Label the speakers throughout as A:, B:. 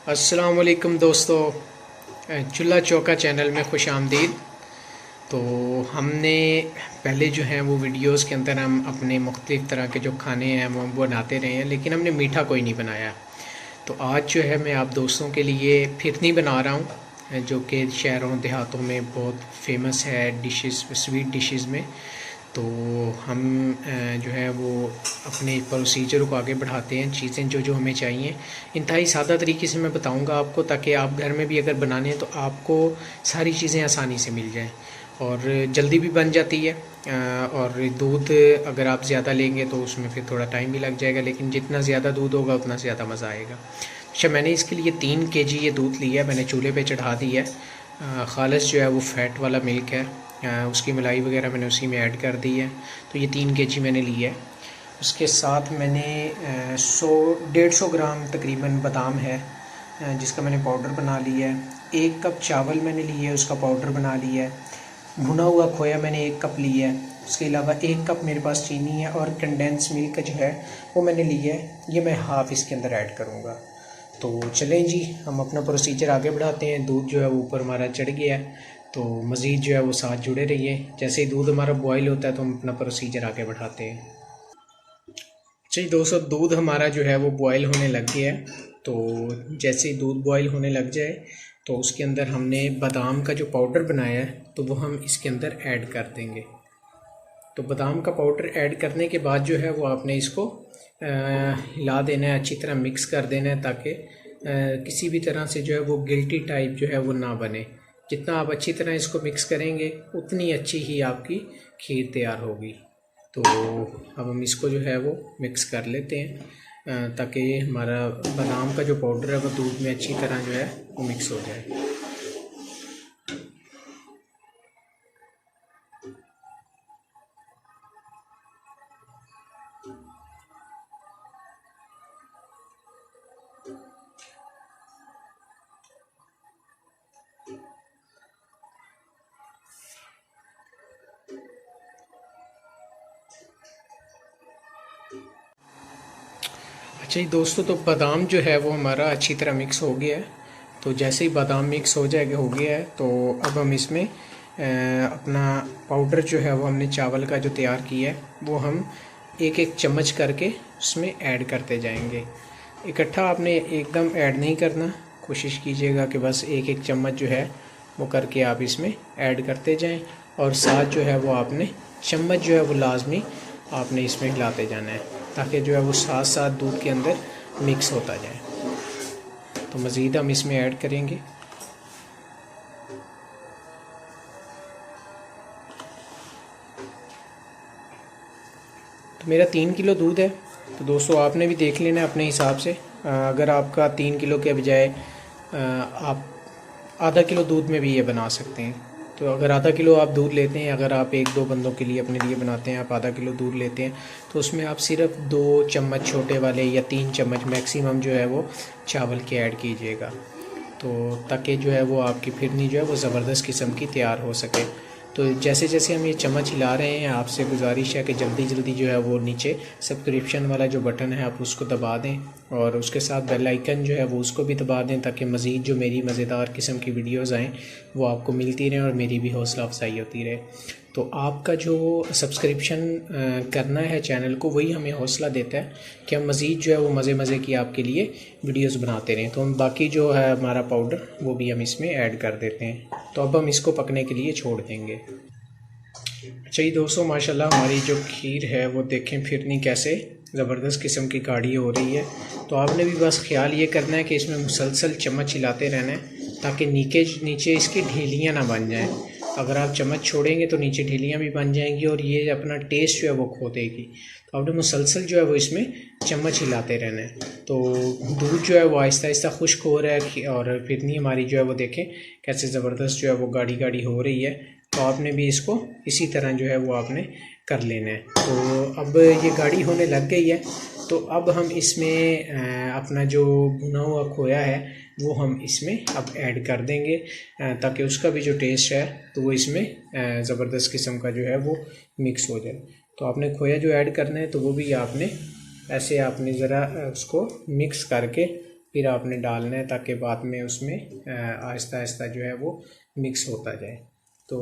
A: अस्सलाम वालेकुम दोस्तों, चूल्हा चौका चैनल में खुश आमदीद। तो हमने पहले जो है वो वीडियोस के अंदर हम अपने मुख्तलिफ़ तरह के जो खाने हैं वो बनाते रहे हैं, लेकिन हमने मीठा कोई नहीं बनाया। तो आज जो है मैं आप दोस्तों के लिए फिरनी बना रहा हूँ, जो कि शहरों देहातों में बहुत फेमस है डिशेस, स्वीट डिशेस में। तो हम जो है वो अपने प्रोसीजर को आगे बढ़ाते हैं। चीज़ें जो जो हमें चाहिए इंतहाई सादा तरीके से मैं बताऊंगा आपको, ताकि आप घर में भी अगर बनाने हैं तो आपको सारी चीज़ें आसानी से मिल जाएं और जल्दी भी बन जाती है। और दूध अगर आप ज़्यादा लेंगे तो उसमें फिर थोड़ा टाइम भी लग जाएगा, लेकिन जितना ज़्यादा दूध होगा उतना ज़्यादा मज़ा आएगा। अच्छा, मैंने इसके लिए 3 kg ये दूध लिया है, मैंने चूल्हे पे चढ़ा दिया है। ख़ालिस जो है वो फ़ैट वाला मिल्क है, उसकी मलाई वगैरह मैंने उसी में ऐड कर दी है। तो ये 3 kg मैंने लिया है। उसके साथ मैंने 100-150 ग्राम तकरीबन बादाम है, जिसका मैंने पाउडर बना लिया है। 1 कप चावल मैंने लिए है, उसका पाउडर बना लिया है। भुना हुआ खोया मैंने 1 कप लिया है। उसके अलावा 1 कप मेरे पास चीनी है, और कंडेंस मिल्क जो है वो मैंने लिया है। ये मैं हाफ़ इसके अंदर ऐड करूँगा। तो चलें जी, हम अपना प्रोसीजर आगे बढ़ाते हैं। दूध जो है वो ऊपर हमारा चढ़ गया है, तो मज़ीद जो है वो साथ जुड़े रहिए। जैसे ही दूध हमारा बॉयल होता है तो हम अपना प्रोसीजर आगे बढ़ाते हैं। अच्छा जी दोस्तों, दूध हमारा जो है वो बॉयल होने लग गया है। तो जैसे ही दूध बॉयल होने लग जाए तो उसके अंदर हमने बादाम का जो पाउडर बनाया है तो वो हम इसके अंदर ऐड कर देंगे। तो बादाम का पाउडर ऐड करने के बाद जो है वो आपने इसको हिला देना है, अच्छी तरह मिक्स कर देना है, ताकि किसी भी तरह से जो है वो गिल्टी टाइप जो है वो ना बने। जितना आप अच्छी तरह इसको मिक्स करेंगे उतनी अच्छी ही आपकी खीर तैयार होगी। तो अब हम इसको जो है वो मिक्स कर लेते हैं, ताकि हमारा बादाम का जो पाउडर है वो दूध में अच्छी तरह जो है वो मिक्स हो जाए। अच्छा जी दोस्तों, तो बादाम जो है वो हमारा अच्छी तरह मिक्स हो गया है। तो जैसे ही बादाम मिक्स हो गया है तो अब हम इसमें अपना पाउडर जो है वो हमने चावल का जो तैयार किया है वो हम एक एक चम्मच करके उसमें ऐड करते जाएंगे। इकट्ठा आपने एकदम ऐड नहीं करना, कोशिश कीजिएगा कि बस एक एक चम्मच जो है वो करके आप इसमें ऐड करते जाएं। और साथ जो है वो आपने चम्मच जो है वो लाजमी आपने इसमें हिलाते जाना है, ताकि जो है वो साथ साथ दूध के अंदर मिक्स होता जाए। तो मज़ीद हम इसमें ऐड करेंगे। तो मेरा 3 किलो दूध है, तो दोस्तों आपने भी देख लेना अपने हिसाब से। अगर आपका 3 किलो के बजाय आप आधा किलो दूध में भी ये बना सकते हैं। तो अगर आधा किलो आप दूध लेते हैं, अगर आप 1-2 बंदों के लिए अपने लिए बनाते हैं, आप आधा किलो दूध लेते हैं, तो उसमें आप सिर्फ 2 चम्मच छोटे वाले या 3 चम्मच मैक्सिमम जो है वो चावल के ऐड कीजिएगा। तो ताकि जो है वो आपकी फिरनी जो है वो ज़बरदस्त किस्म की तैयार हो सके। तो जैसे जैसे हम ये चम्मच हिला रहे हैं, आपसे गुजारिश है कि जल्दी जल्दी जो है वो नीचे सब्सक्रिप्शन वाला जो बटन है आप उसको दबा दें, और उसके साथ बेल आइकन जो है वो उसको भी दबा दें, ताकि मज़ीद जो मेरी मज़ेदार किस्म की वीडियोज़ आएँ वो आपको मिलती रहें और मेरी भी हौसला अफजाई होती रहे। तो आपका जो सब्सक्रिप्शन करना है चैनल को, वही हमें हौसला देता है कि हम मज़ीद जो है वो मज़े मज़े की आपके लिए वीडियोस बनाते रहें। तो हम बाकी जो है हमारा पाउडर वो भी हम इसमें ऐड कर देते हैं। तो अब हम इसको पकने के लिए छोड़ देंगे। अच्छा जी दोस्तों, माशाल्लाह हमारी जो खीर है वो देखें फिरनी कैसे ज़बरदस्त किस्म की गाढ़ी हो रही है। तो आपने भी बस ख्याल ये करना है कि इसमें मुसलसल चम्मच हिलाते रहना है, ताकि नीचे इसकी ढीलियाँ ना बन जाएं। अगर आप चम्मच छोड़ेंगे तो नीचे ढीलियाँ भी बन जाएंगी और ये अपना टेस्ट जो है वो खो देगी। तो आपने मुसलसल जो है वो इसमें चम्मच हिलाते रहना है। तो दूध जो है वो आहिस्ता आहिस्ता खुश्क हो रहा है, और फिरनी हमारी जो है वो देखें कैसे ज़बरदस्त जो है वो गाढ़ी गाढ़ी हो रही है। तो आपने भी इसको इसी तरह जो है वो आपने कर लेना है। तो अब ये गाढ़ी होने लग गई है, तो अब हम इसमें अपना जो भुना हुआ खोया है वो हम इसमें अब ऐड कर देंगे, ताकि उसका भी जो टेस्ट है तो वो इसमें ज़बरदस्त किस्म का जो है वो मिक्स हो जाए। तो आपने खोया जो ऐड करना है तो वो भी आपने ऐसे आपने ज़रा उसको मिक्स करके फिर आपने डालना है, ताकि बाद में उसमें आहिस्ता आहिस्ता जो है वो मिक्स होता जाए। तो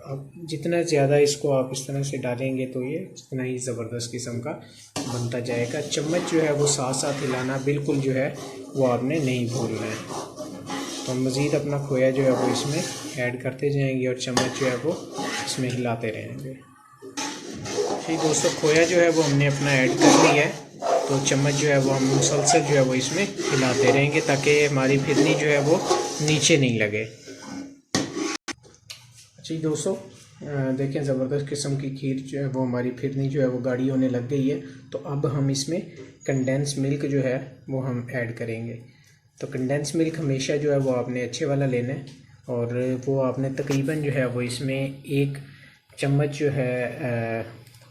A: अब जितना ज़्यादा इसको आप इस तरह से डालेंगे तो ये उतना ही ज़बरदस्त किस्म का बनता जाएगा। चम्मच जो है वो साथ साथ हिलाना बिल्कुल जो है वो आपने नहीं भूलना है। तो मज़ीद अपना खोया जो है वो इसमें ऐड करते जाएंगे और चम्मच जो है वो इसमें हिलाते रहेंगे। ठीक दोस्तों, खोया जो है वो हमने अपना ऐड कर लिया है, तो चम्मच जो है वो हम मुसलसल जो है वो इसमें हिलाते रहेंगे ताकि हमारी फिरनी जो है वो नीचे नहीं लगे। जी दोस्तों, देखें ज़बरदस्त किस्म की खीर जो है वो हमारी फिरनी जो है वो गाढ़ी होने लग गई है। तो अब हम इसमें कंडेंस मिल्क जो है वो हम ऐड करेंगे। तो कंडेंस मिल्क हमेशा जो है वो आपने अच्छे वाला लेना है, और वो आपने तकरीबन जो है वो इसमें 1 चम्मच जो है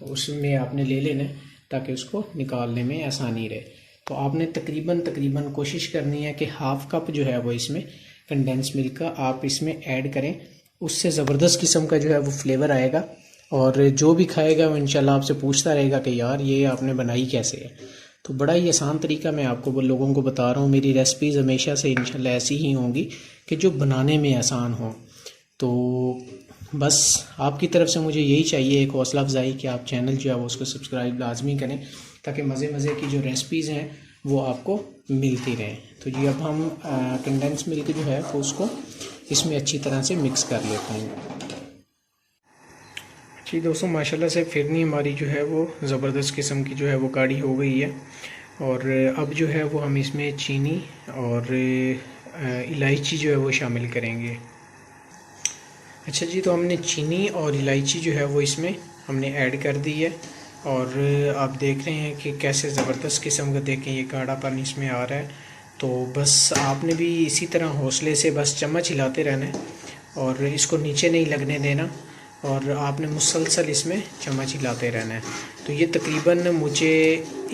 A: उसमें आपने ले लेना है, ताकि उसको निकालने में आसानी रहे। तो आपने तकरीबन कोशिश करनी है कि हाफ़ कप जो है वो इसमें कंडेंस मिल्क का आप इसमें ऐड करें। उससे ज़बरदस्त किस्म का जो है वो फ्लेवर आएगा, और जो भी खाएगा वो इंशाल्लाह आपसे पूछता रहेगा कि यार ये आपने बनाई कैसे है। तो बड़ा ही आसान तरीका मैं आपको लोगों को बता रहा हूँ। मेरी रेसिपीज़ हमेशा से इंशाल्लाह ऐसी ही होंगी कि जो बनाने में आसान हो। तो बस आपकी तरफ से मुझे यही चाहिए, एक हौसला अफजाई, कि आप चैनल जो है वो उसको सब्सक्राइब लाजमी करें, ताकि मज़े मज़े की जो रेसिपीज़ हैं वो आपको मिलती रहें। तो जी अब हम कंडेंस मिल्क जो है वो उसको इसमें अच्छी तरह से मिक्स कर लेते हैं। जी दोस्तों, माशाल्लाह से फिरनी हमारी जो है वो ज़बरदस्त किस्म की जो है वो गाढ़ी हो गई है। और अब जो है वो हम इसमें चीनी और इलायची जो है वो शामिल करेंगे। अच्छा जी, तो हमने चीनी और इलायची जो है वो इसमें हमने ऐड कर दी है, और आप देख रहे हैं कि कैसे ज़बरदस्त किस्म का, देखें ये गाढ़ापन इसमें आ रहा है। तो बस आपने भी इसी तरह हौसले से बस चम्मच हिलाते रहना है, और इसको नीचे नहीं लगने देना, और आपने मुसलसल इसमें चम्मच हिलाते रहना है। तो ये तकरीबन मुझे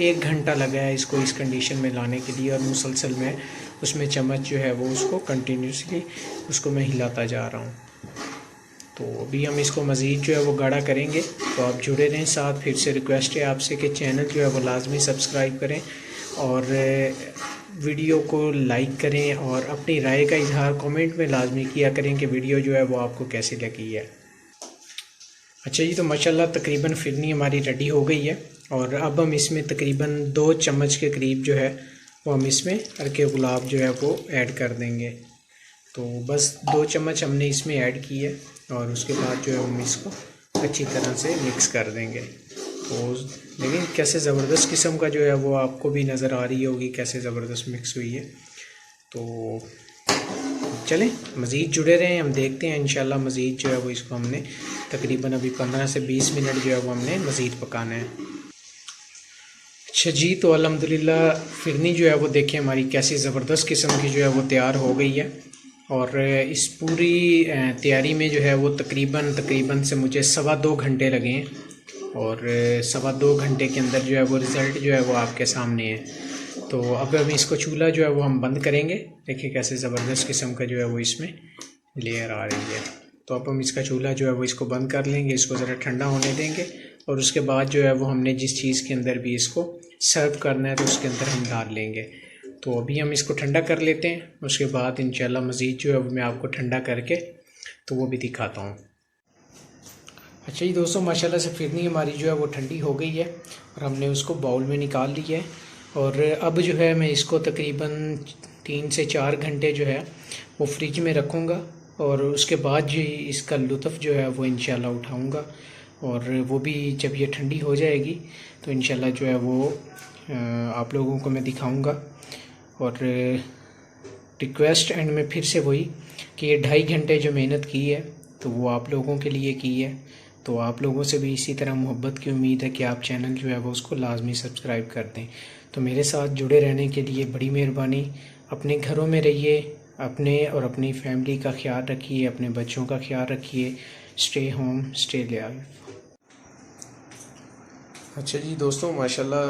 A: 1 घंटा लगा है इसको इस कंडीशन में लाने के लिए, और मुसलसल में उसमें चम्मच जो है वो उसको कंटिन्यूसली उसको मैं हिलाता जा रहा हूँ। तो अभी हम इसको मज़ीद जो है वो गाढ़ा करेंगे। तो आप जुड़े रहें साथ। फिर से रिक्वेस्ट है आपसे कि चैनल जो है वो लाजमी सब्सक्राइब करें, और वीडियो को लाइक करें, और अपनी राय का इजहार कमेंट में लाजमी किया करें कि वीडियो जो है वो आपको कैसी लगी है। अच्छा जी, तो माशाल्लाह तकरीबन फिरनी हमारी रेडी हो गई है, और अब हम इसमें तकरीबन 2 चम्मच के करीब जो है वो हम इसमें अर्के गुलाब जो है वो ऐड कर देंगे। तो बस 2 चम्मच हमने इसमें ऐड की है, और उसके बाद जो है हम इसको अच्छी तरह से मिक्स कर देंगे। तो लेकिन कैसे ज़बरदस्त किस्म का जो है वो आपको भी नज़र आ रही होगी कैसे ज़बरदस्त मिक्स हुई है। तो चलें मज़ीद जुड़े रहें, हम देखते हैं इंशाल्लाह मज़ीद जो है वो इसको हमने तकरीबन अभी 15 से 20 मिनट जो है वो हमने मज़ीद पकाना है। अच्छा जी, तो अल्हम्दुलिल्लाह फिरनी जो है वो देखें हमारी कैसी ज़बरदस्त किस्म की जो है वो तैयार हो गई है, और इस पूरी तैयारी में जो है वो तकरीबन से मुझे 2.25 घंटे लगे हैं, और 2.25 घंटे के अंदर जो है वो रिज़ल्ट जो है वो आपके सामने है। तो अब हम इसको चूल्हा जो है वो हम बंद करेंगे। देखिए कैसे ज़बरदस्त किस्म का जो है वो इसमें लेयर आ रही है। तो अब हम इसका चूल्हा जो है वो इसको बंद कर लेंगे, इसको ज़रा ठंडा होने देंगे, और उसके बाद जो है वो हमने जिस चीज़ के अंदर भी इसको सर्व करना है तो उसके अंदर हम डाल लेंगे। तो अभी हम इसको ठंडा कर लेते हैं, उसके बाद इंशाल्लाह मज़ीद जो है वो मैं आपको ठंडा करके तो वो भी दिखाता हूँ। अच्छा जी दोस्तों, माशाल्लाह से फिरनी हमारी जो है वो ठंडी हो गई है, और हमने उसको बाउल में निकाल लिया है। और अब जो है मैं इसको तकरीबन 3 से 4 घंटे जो है वो फ्रिज में रखूँगा, और उसके बाद जो इसका लुत्फ़ जो है वो इंशाल्लाह उठाऊँगा। और वो भी जब ये ठंडी हो जाएगी तो इंशाल्लाह जो है वो आप लोगों को मैं दिखाऊँगा। और रिक्वेस्ट एंड में फिर से वही कि ये 2.5 घंटे जो मेहनत की है तो वो आप लोगों के लिए की है। तो आप लोगों से भी इसी तरह मोहब्बत की उम्मीद है कि आप चैनल जो है वो उसको लाजमी सब्सक्राइब कर दें। तो मेरे साथ जुड़े रहने के लिए बड़ी मेहरबानी। अपने घरों में रहिए, अपने और अपनी फैमिली का ख्याल रखिए, अपने बच्चों का ख्याल रखिए। Stay home stay life. अच्छा जी दोस्तों, माशाल्लाह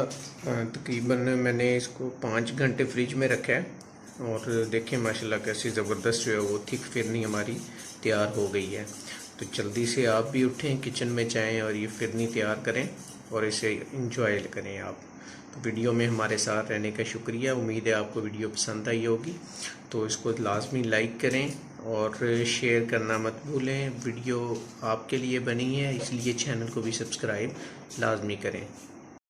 A: तकरीबन मैंने इसको 5 घंटे फ्रिज में रखा है, और देखें माशाल्लाह कैसी ज़बरदस्त जो है वो थिक फिरनी हमारी तैयार हो गई है। तो जल्दी से आप भी उठें, किचन में जाएं और ये फिरनी तैयार करें और इसे इंजॉय करें आप। तो वीडियो में हमारे साथ रहने का शुक्रिया। उम्मीद है आपको वीडियो पसंद आई होगी, तो इसको लाजमी लाइक करें और शेयर करना मत भूलें। वीडियो आपके लिए बनी है, इसलिए चैनल को भी सब्सक्राइब लाजमी करें।